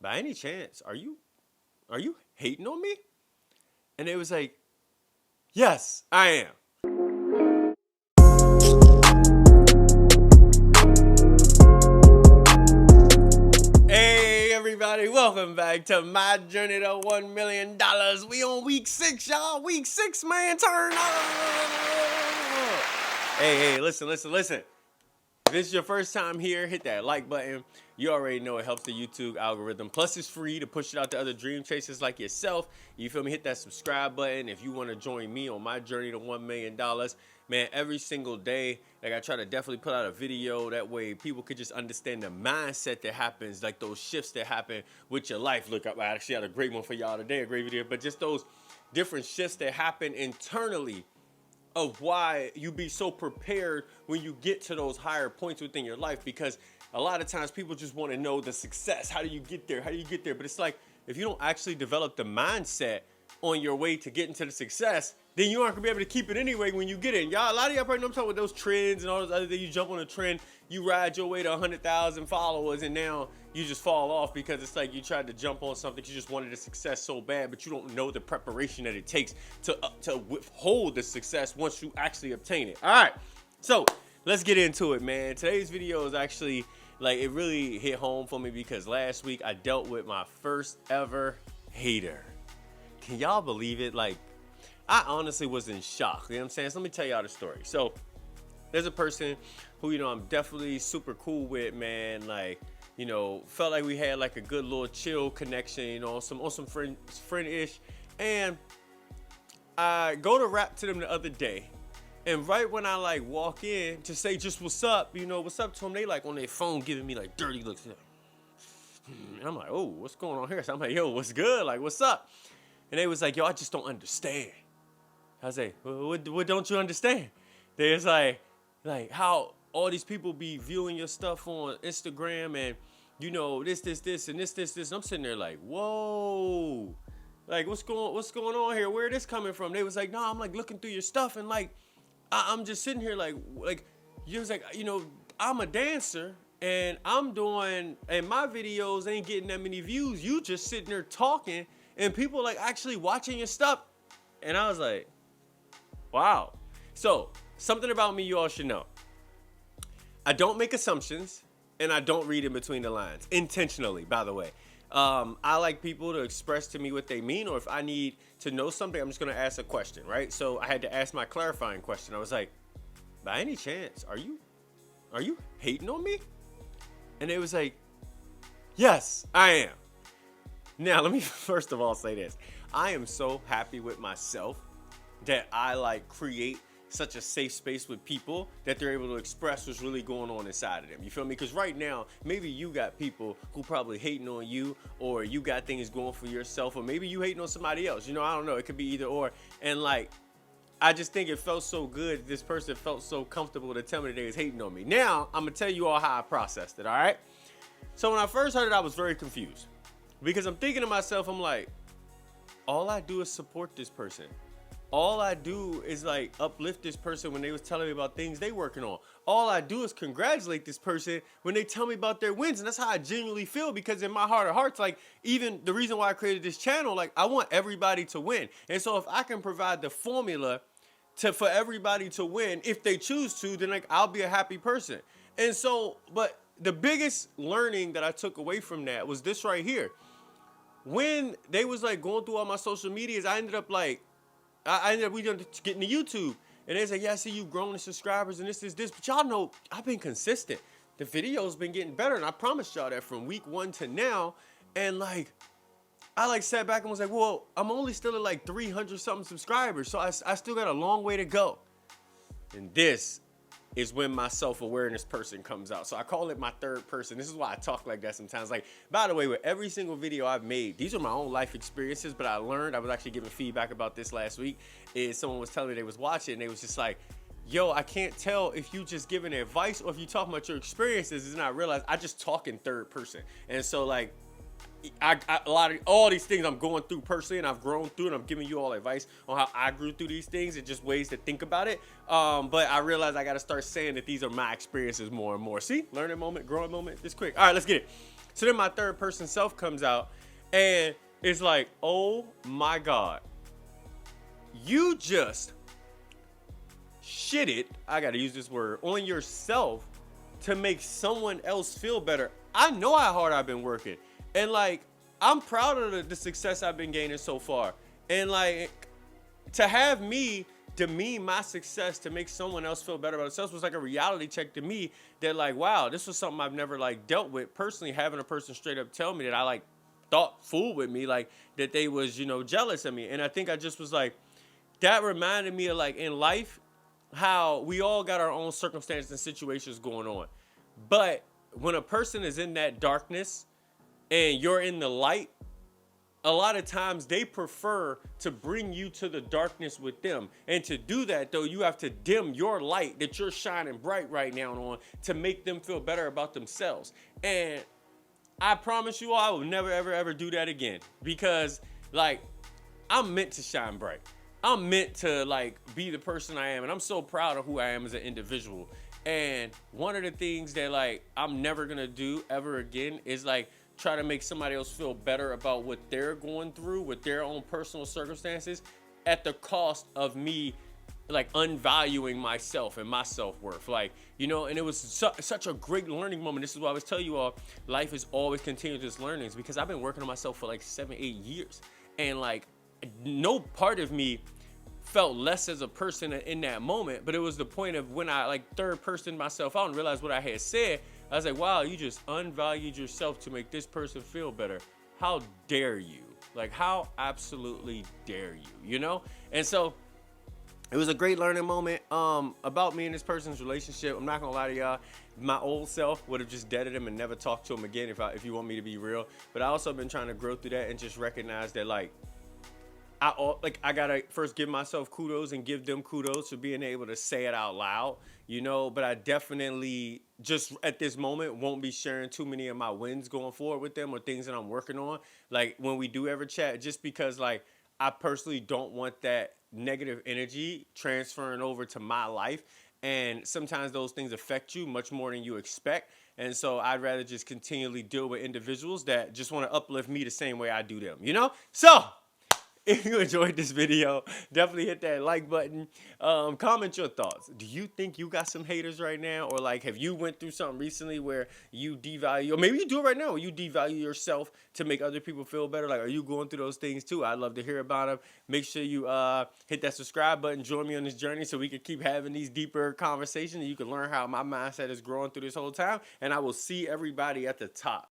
by any chance, are you hating on me? And it was like, yes, I am. Hey everybody, welcome back to my journey to $1 million. We on week 6, y'all. Week 6, man. Turn up. Hey, listen. If this is your first time here, hit that like button. You already know it helps the YouTube algorithm. Plus, it's free to push it out to other dream chasers like yourself. You feel me? Hit that subscribe button if you want to join me on my journey to $1 million. Man, every single day, like I try to definitely put out a video. That way, people could just understand the mindset that happens, like those shifts that happen with your life. Look, I actually had a great one for y'all today, a great video. But just those different shifts that happen internally of why you be so prepared when you get to those higher points within your life. Because a lot of times people just want to know the success. How do you get there? But it's like, if you don't actually develop the mindset on your way to getting to the success, then you aren't gonna be able to keep it anyway when you get in. Y'all, a lot of y'all probably know I'm talking about those trends and all those other things. You jump on a trend, you ride your way to 100,000 followers, and now you just fall off because it's like you tried to jump on something, you just wanted a success so bad, but you don't know the preparation that it takes to withhold the success once you actually obtain it. All right, so let's get into it, man. Today's video is actually, like, it really hit home for me because last week I dealt with my first ever hater. Can y'all believe it? Like, I honestly was in shock. You know what I'm saying? So let me tell y'all the story. So there's a person who, I'm definitely super cool with, man. Like, felt like we had like a good little chill connection, on some friend-ish. And I go to rap to them the other day. And right when I like walk in to say just what's up, what's up to them, they like on their phone giving me like dirty looks. And I'm like, oh, what's going on here? So I'm like, yo, what's good? Like, what's up? And they was like, yo, I just don't understand. I was like, what don't you understand? There's like how all these people be viewing your stuff on Instagram and, this, and this. And I'm sitting there like, whoa, like what's going on here? Where this coming from? They was like, no, I'm like looking through your stuff and like, I'm just sitting here like you was like, I'm a dancer and and my videos ain't getting that many views. You just sitting there talking and people like actually watching your stuff. And I was like, wow. So something about me you all should know. I don't make assumptions and I don't read in between the lines intentionally, by the way. I like people to express to me what they mean, or if I need to know something, I'm just going to ask a question, right? So I had to ask my clarifying question. I was like, by any chance, are you hating on me? And it was like, yes, I am. Now, let me first of all say this. I am so happy with myself that I like create such a safe space with people that they're able to express what's really going on inside of them. You feel me? Because right now, maybe you got people who probably hating on you, or you got things going for yourself, or maybe you hating on somebody else. I don't know. It could be either or. And like, I just think it felt so good. This person felt so comfortable to tell me that they was hating on me. Now, I'm going to tell you all how I processed it, all right? So when I first heard it, I was very confused. Because I'm thinking to myself, I'm like, all I do is support this person. All I do is like uplift this person when they was telling me about things they working on. All I do is congratulate this person when they tell me about their wins. And that's how I genuinely feel, because in my heart of hearts, like, even the reason why I created this channel, like, I want everybody to win. And so if I can provide the formula for everybody to win, if they choose to, then like I'll be a happy person. And so, but the biggest learning that I took away from that was this right here. When they was like going through all my social medias, I ended up we done getting to YouTube, and they say, yeah, I see you growing the subscribers and this. But y'all know I've been consistent. The video's been getting better, and I promised y'all that from week 1 to now. And like, I like sat back and was like, well, I'm only still at like 300 something subscribers, so I still got a long way to go. And this is when my self-awareness person comes out. So I call it my third person. This is why I talk like that sometimes. Like, by the way, with every single video I've made, these are my own life experiences, but I learned, I was actually giving feedback about this last week, is someone was telling me they was watching, and they was just like, yo, I can't tell if you just giving advice or if you talking about your experiences. And I realized I just talk in third person. And so like, a lot of all these things I'm going through personally, and I've grown through, and I'm giving you all advice on how I grew through these things and just ways to think about it. But I realized I got to start saying that these are my experiences more and more. See, learning moment, growing moment, this quick. All right, let's get it. So then my third person self comes out and it's like, oh my God, you just shit it, I gotta use this word, on yourself to make someone else feel better. I know how hard I've been working. And like, I'm proud of the success I've been gaining so far. And like, to have me demean my success to make someone else feel better about themselves was like a reality check to me that like, wow, this was something I've never like dealt with personally, having a person straight up tell me that I like thought fool with me, like that they was, you know, jealous of me. And I think I just was like, that reminded me of like in life, how we all got our own circumstances and situations going on. But when a person is in that darkness and you're in the light, a lot of times they prefer to bring you to the darkness with them. And to do that, though, you have to dim your light that you're shining bright right now on to make them feel better about themselves. And I promise you all, I will never, ever, ever do that again. Because, like, I'm meant to shine bright. I'm meant to like be the person I am, and I'm so proud of who I am as an individual. And one of the things that like I'm never gonna do ever again is like try to make somebody else feel better about what they're going through with their own personal circumstances at the cost of me like unvaluing myself and my self-worth. Like, you know, and it was such a great learning moment. This is why I always tell you all, life is always continuous learnings, because I've been working on myself for like 7-8 years, and like no part of me felt less as a person in that moment. But it was the point of when I like third person myself out and realized what I had said. I was like, wow, you just unvalued yourself to make this person feel better. How dare you? Like, how absolutely dare you, you know? And so it was a great learning moment about me and this person's relationship. I'm not gonna lie to y'all, my old self would have just deaded him and never talked to him again if you want me to be real. But I also been trying to grow through that and just recognize that like I gotta first give myself kudos and give them kudos for being able to say it out loud, you know. But I definitely just at this moment won't be sharing too many of my wins going forward with them or things that I'm working on. Like when we do ever chat, just because like I personally don't want that negative energy transferring over to my life. And sometimes those things affect you much more than you expect. And so I'd rather just continually deal with individuals that just want to uplift me the same way I do them, you know? So if you enjoyed this video, definitely hit that like button. Comment your thoughts. Do you think you got some haters right now? Or like, have you went through something recently where you devalue, or maybe you do it right now, where you devalue yourself to make other people feel better? Like, are you going through those things too? I'd love to hear about them. Make sure you hit that subscribe button. Join me on this journey so we can keep having these deeper conversations and you can learn how my mindset is growing through this whole time. And I will see everybody at the top.